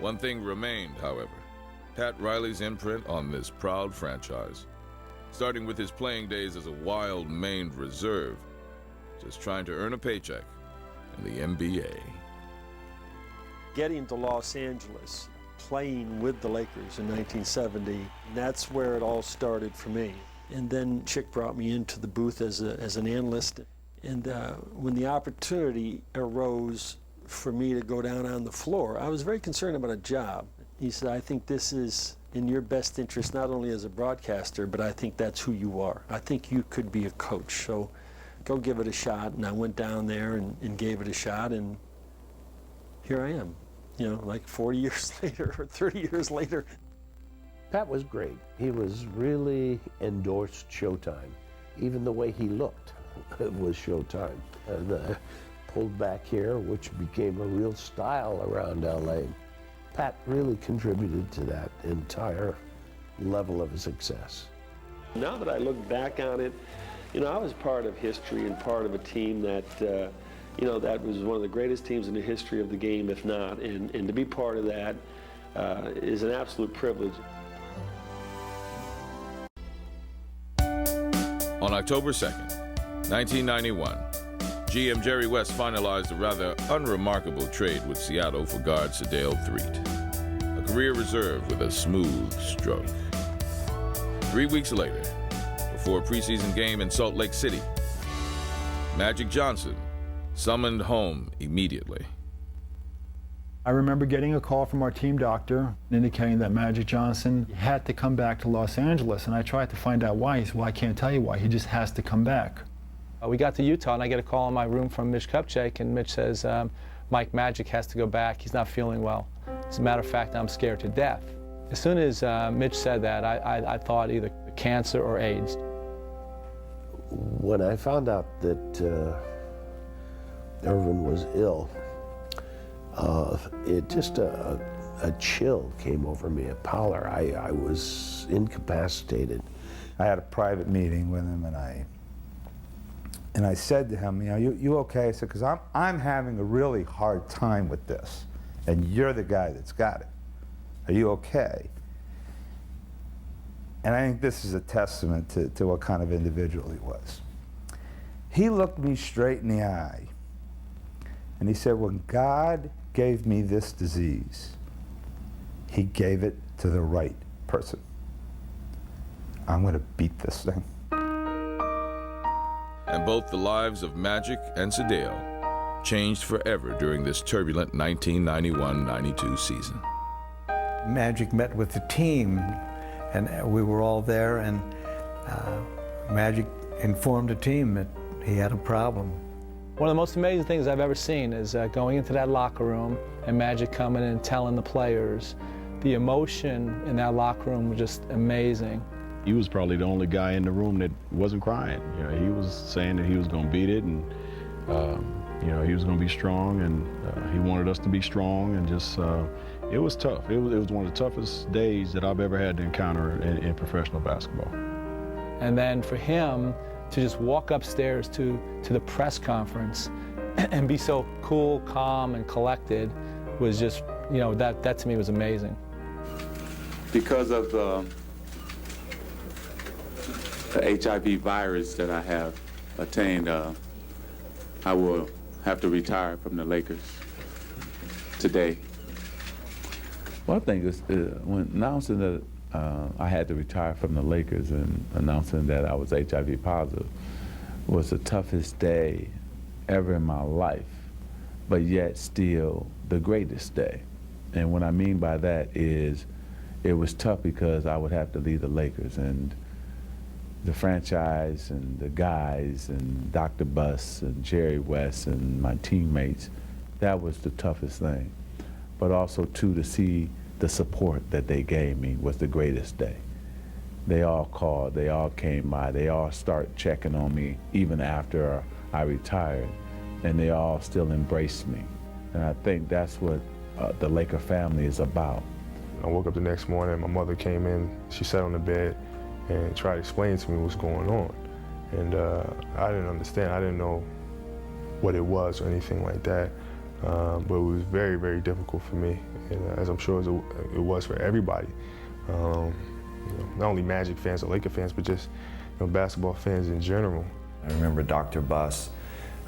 One thing remained, however, Pat Riley's imprint on this proud franchise, starting with his playing days as a wild-maned reserve, just trying to earn a paycheck and the NBA. Getting to Los Angeles, playing with the Lakers in 1970, that's where it all started for me. And then Chick brought me into the booth as an analyst. And when the opportunity arose for me to go down on the floor, I was very concerned about a job. He said, I think this is in your best interest, not only as a broadcaster, but I think that's who you are. I think you could be a coach, so go give it a shot. And I went down there and gave it a shot, and here I am, you know, like 40 years later or 30 years later. Pat was great. He was really endorsed Showtime. Even the way he looked was Showtime. And pulled back hair, which became a real style around LA. Pat really contributed to that entire level of success. Now that I look back on it, you know, I was part of history and part of a team that, you know, that was one of the greatest teams in the history of the game, if not. And to be part of that is an absolute privilege. On October 2nd, 1991, GM Jerry West finalized a rather unremarkable trade with Seattle for guard Sedale Threatt, a career reserve with a smooth stroke. 3 weeks later, before a preseason game in Salt Lake City, Magic Johnson summoned home immediately. I remember getting a call from our team doctor indicating that Magic Johnson had to come back to Los Angeles, and I tried to find out why. He said, well, I can't tell you why. He just has to come back. We got to Utah, and I get a call in my room from Mitch Kupchak, and Mitch says, Mike Magic has to go back. He's not feeling well. As a matter of fact, I'm scared to death. As soon as Mitch said that, I thought either cancer or AIDS. When I found out that Earvin was ill, it just a chill came over me, a pallor. I was incapacitated. I had a private meeting with him, and I said to him, you know, you okay? I said, because I'm having a really hard time with this, and you're the guy that's got it. Are you okay? And I think this is a testament to what kind of individual he was. He looked me straight in the eye, and he said, when God gave me this disease, he gave it to the right person. I'm going to beat this thing. And both the lives of Magic and Sedale changed forever during this turbulent 1991-92 season. Magic met with the team, and we were all there, and Magic informed the team that he had a problem. One of the most amazing things I've ever seen is going into that locker room and Magic coming in and telling the players. The emotion in that locker room was just amazing. He was probably the only guy in the room that wasn't crying. You know, he was saying that he was going to beat it, and you know, he was going to be strong, and he wanted us to be strong, and just it was tough. It was one of the toughest days that I've ever had to encounter in professional basketball. And then for him to just walk upstairs to the press conference and be so cool, calm, and collected was just, you know, that to me was amazing. Because of the HIV virus that I have attained, I will have to retire from the Lakers today. Well, I think it's, when announcing that I had to retire from the Lakers and announcing that I was HIV positive was the toughest day ever in my life, but yet still the greatest day. And what I mean by that is it was tough because I would have to leave the Lakers, and the franchise and the guys and Dr. Buss and Jerry West and my teammates, that was the toughest thing. But also too, to see the support that they gave me was the greatest day. They all called, they all came by, they all started checking on me even after I retired, and they all still embraced me. And I think that's what the Laker family is about. I woke up the next morning, my mother came in, she sat on the bed and tried to explain to me what's going on. And I didn't understand, I didn't know what it was or anything like that. But it was very, very difficult for me, and as I'm sure it was for everybody. You know, not only Magic fans or Laker fans, but just, you know, basketball fans in general. I remember Dr. Buss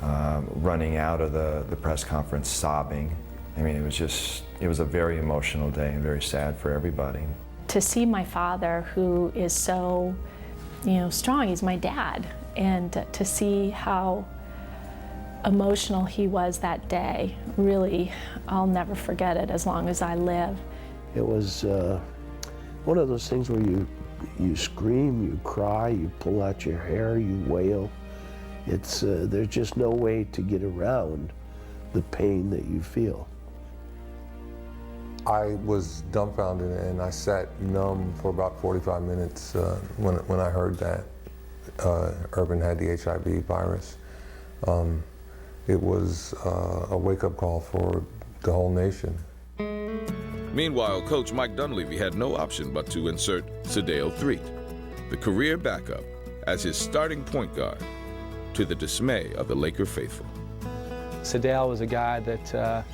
running out of the press conference sobbing. I mean, it was a very emotional day and very sad for everybody. To see my father, who is so, strong, he's my dad, and to see how emotional he was that day, really, I'll never forget it as long as I live. It was one of those things where you scream, you cry, you pull out your hair, you wail. There's just no way to get around the pain that you feel. I was dumbfounded and I sat numb for about 45 minutes when I heard that Earvin had the HIV virus. It was a wake-up call for the whole nation. Meanwhile, Coach Mike Dunleavy had no option but to insert Sedale Threatt, the career backup, as his starting point guard, to the dismay of the Laker faithful. Sedale was a guy that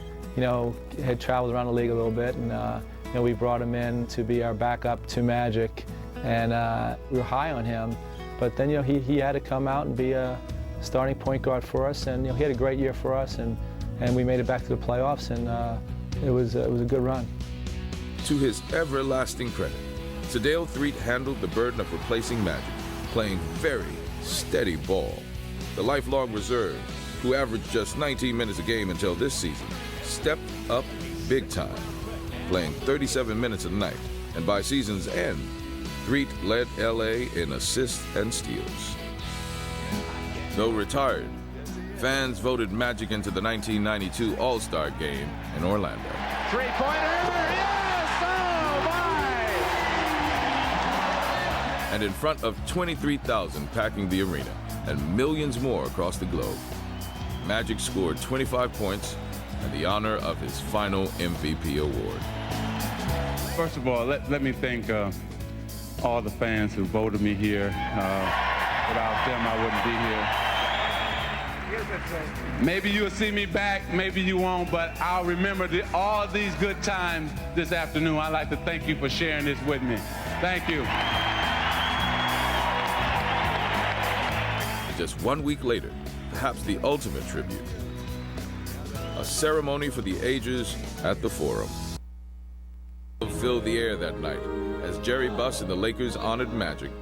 had traveled around the league a little bit, and we brought him in to be our backup to Magic, and we were high on him. But then he had to come out and be a starting point guard for us, and he had a great year for us, and we made it back to the playoffs, and it was a good run. To his everlasting credit, Sedale Threatt handled the burden of replacing Magic, playing very steady ball. The lifelong reserve, who averaged just 19 minutes a game until this season, stepped up big time, playing 37 minutes a night, and by season's end, Threatt led LA in assists and steals. Though retired, fans voted Magic into the 1992 All-Star Game in Orlando. Three-pointer, yes! Oh, my! And in front of 23,000 packing the arena and millions more across the globe, Magic scored 25 points and the honor of his final MVP award. First of all, let me thank all the fans who voted me here. Without them, I wouldn't be here. Maybe you'll see me back, maybe you won't, but I'll remember all these good times this afternoon. I'd like to thank you for sharing this with me. Thank you. Just 1 week later, perhaps the ultimate tribute, a ceremony for the ages at the Forum filled the air that night as Jerry Buss and the Lakers honored Magic,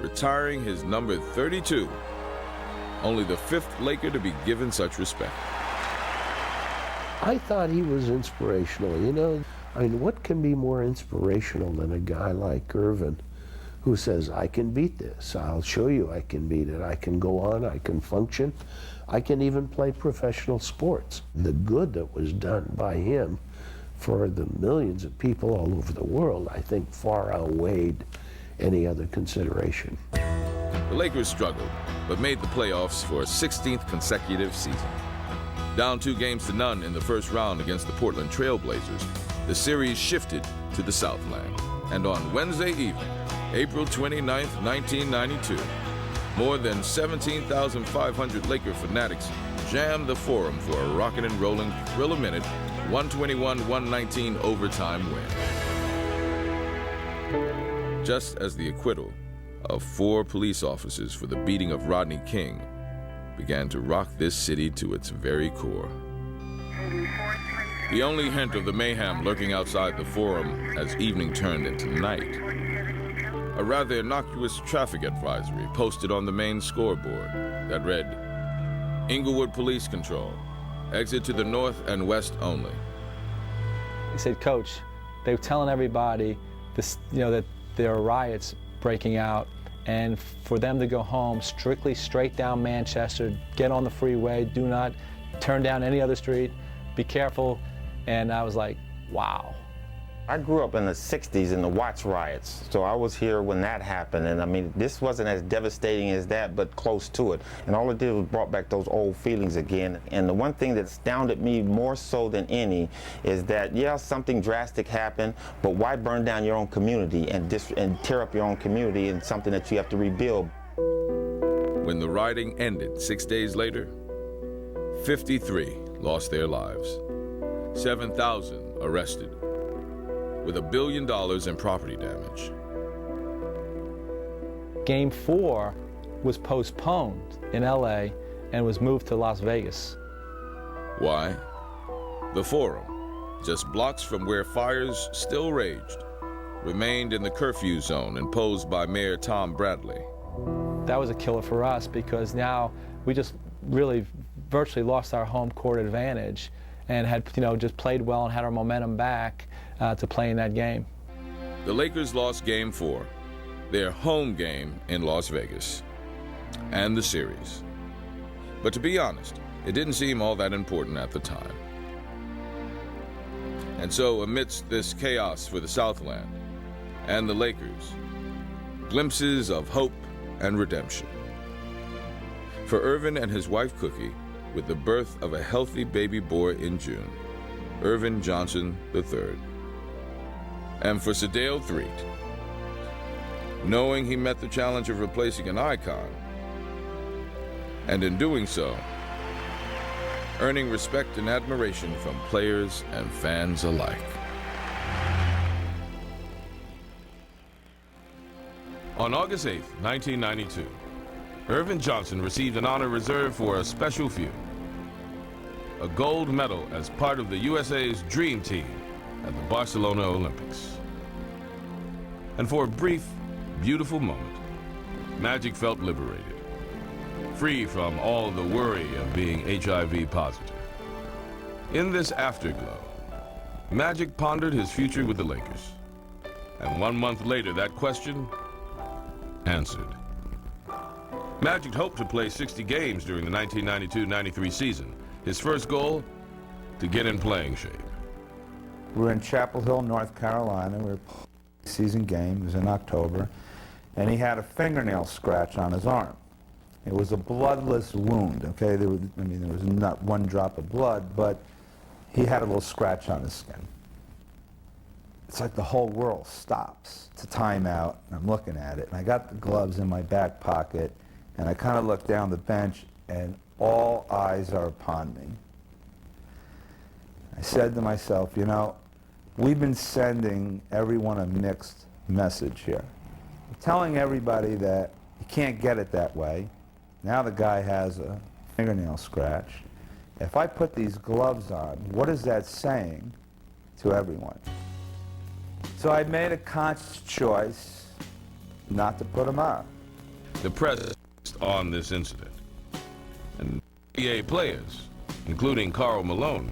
retiring his number 32, only the fifth Laker to be given such respect. I thought he was inspirational, I mean, what can be more inspirational than a guy like Earvin who says, I can beat this, I'll show you I can beat it, I can go on, I can function, I can even play professional sports. The good that was done by him for the millions of people all over the world, I think far outweighed any other consideration. The Lakers struggled, but made the playoffs for a 16th consecutive season. Down 2-0 in the first round against the Portland Trail Blazers, the series shifted to the Southland. And on Wednesday evening, April 29, 1992, more than 17,500 Laker fanatics jammed the Forum for a rockin' and rollin' thrill-a-minute 121-119 overtime win. Just as the acquittal of 4 police officers for the beating of Rodney King began to rock this city to its very core. The only hint of the mayhem lurking outside the Forum as evening turned into night. A rather innocuous traffic advisory posted on the main scoreboard that read, Inglewood Police Control, exit to the north and west only. He said, Coach, they were telling everybody that there are riots breaking out, and for them to go home strictly straight down Manchester, get on the freeway, do not turn down any other street, be careful. And I was like, wow. I grew up in the 60s in the Watts riots, so I was here when that happened, and I mean, this wasn't as devastating as that, but close to it. And all it did was brought back those old feelings again. And the one thing that astounded me more so than any is that, yeah, something drastic happened, but why burn down your own community and tear up your own community in something that you have to rebuild? When the rioting ended 6 days later, 53 lost their lives, 7,000 arrested, with $1 billion in property damage. Game 4 was postponed in LA, and was moved to Las Vegas. Why? The Forum, just blocks from where fires still raged, remained in the curfew zone imposed by Mayor Tom Bradley. That was a killer for us because now we just really virtually lost our home court advantage and had, just played well and had our momentum back to play in that game. The Lakers lost Game 4, their home game in Las Vegas, and the series. But to be honest, it didn't seem all that important at the time. And so, amidst this chaos for the Southland and the Lakers, glimpses of hope and redemption. For Earvin and his wife Cookie, with the birth of a healthy baby boy in June, Earvin Johnson III. And for Sedale Threatt, knowing he met the challenge of replacing an icon, and in doing so, earning respect and admiration from players and fans alike. On August 8, 1992, Earvin Johnson received an honor reserved for a special few. A gold medal as part of the USA's Dream Team at the Barcelona Olympics. And for a brief, beautiful moment, Magic felt liberated, free from all the worry of being HIV positive. In this afterglow, Magic pondered his future with the Lakers. And 1 month later, that question answered. Magic hoped to play 60 games during the 1992-93 season. His first goal, to get in playing shape. We're in Chapel Hill, North Carolina. We're season game. It was in October. And he had a fingernail scratch on his arm. It was a bloodless wound, okay? There was not one drop of blood, but he had a little scratch on his skin. It's like the whole world stops. It's a timeout, and I'm looking at it, and I got the gloves in my back pocket, and I kind of look down the bench, and all eyes are upon me. I said to myself, we've been sending everyone a mixed message here. I'm telling everybody that you can't get it that way. Now the guy has a fingernail scratch. If I put these gloves on, what is that saying to everyone? So I made a conscious choice not to put them on. The press on this incident, and NBA players, including Karl Malone,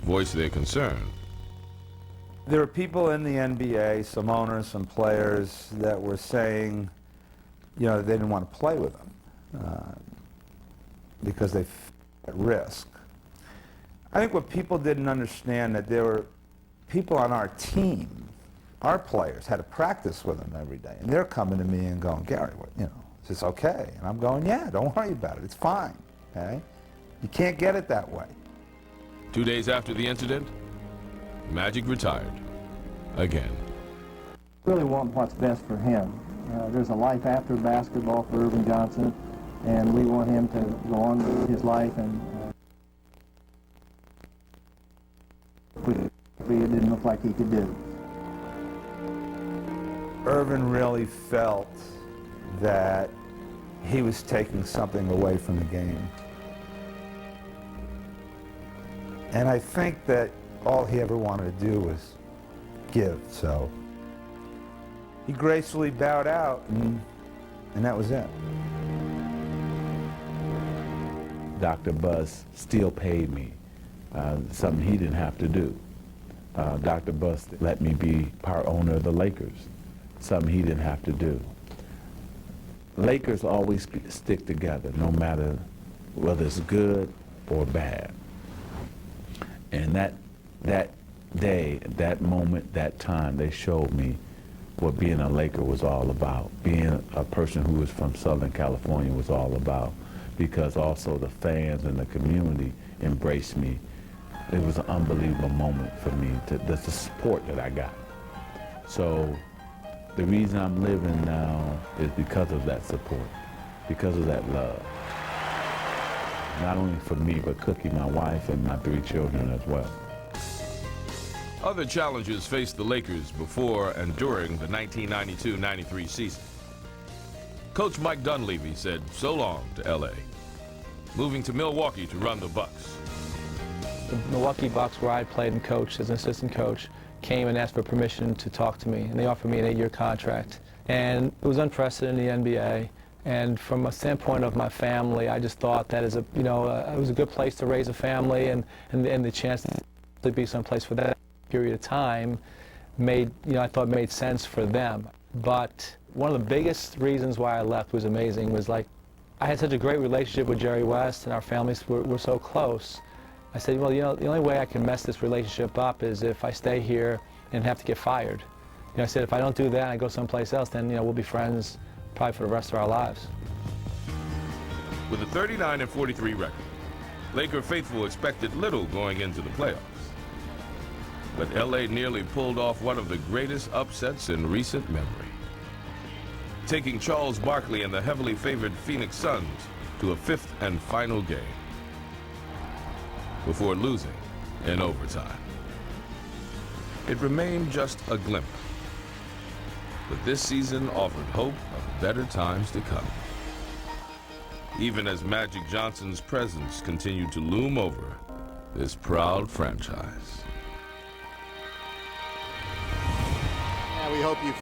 voiced their concern. There were people in the NBA, some owners, some players, that were saying, they didn't want to play with him because they felt at risk. I think what people didn't understand, that there were people on our team, our players, had to practice with him every day, and they're coming to me and going, Gary, is this okay? And I'm going, yeah, don't worry about it. It's fine, okay? You can't get it that way. 2 days after the incident, Magic retired again. Really want what's best for him. There's a life after basketball for Earvin Johnson, and we want him to go on with his life, and it didn't look like he could do. Earvin really felt that he was taking something away from the game. And I think that all he ever wanted to do was give, so he gracefully bowed out, and that was it. Dr. Buzz still paid me, something he didn't have to do. Dr. Buzz let me be part owner of the Lakers, something he didn't have to do. Lakers always stick together, no matter whether it's good or bad. And that day, that moment, that time, they showed me what being a Laker was all about. Being a person who was from Southern California was all about. Because also the fans and the community embraced me. It was an unbelievable moment for me, the support that I got. So the reason I'm living now is because of that support, because of that love. Not only for me, but Cookie, my wife, and my 3 children as well. Other challenges faced the Lakers before and during the 1992-93 season. Coach Mike Dunleavy said so long to L.A. moving to Milwaukee to run the Bucks. The Milwaukee Bucks, where I played and coached as an assistant coach, came and asked for permission to talk to me, and they offered me an 8-year contract. And it was unprecedented in the NBA. And from a standpoint of my family, I just thought that it was a good place to raise a family, and the chance to be someplace for that period of time I thought made sense for them. But one of the biggest reasons why I left was amazing, was like, I had such a great relationship with Jerry West, and our families were so close. I said, well, the only way I can mess this relationship up is if I stay here and have to get fired. I said, if I don't do that and I go someplace else, then we'll be friends probably for the rest of our lives. With a 39-43 record, Laker faithful expected little going into the playoffs. But LA nearly pulled off one of the greatest upsets in recent memory, taking Charles Barkley and the heavily favored Phoenix Suns to a 5th and final game, before losing in overtime. It remained just a glimmer, but this season offered hope of better times to come, even as Magic Johnson's presence continued to loom over this proud franchise. We hope you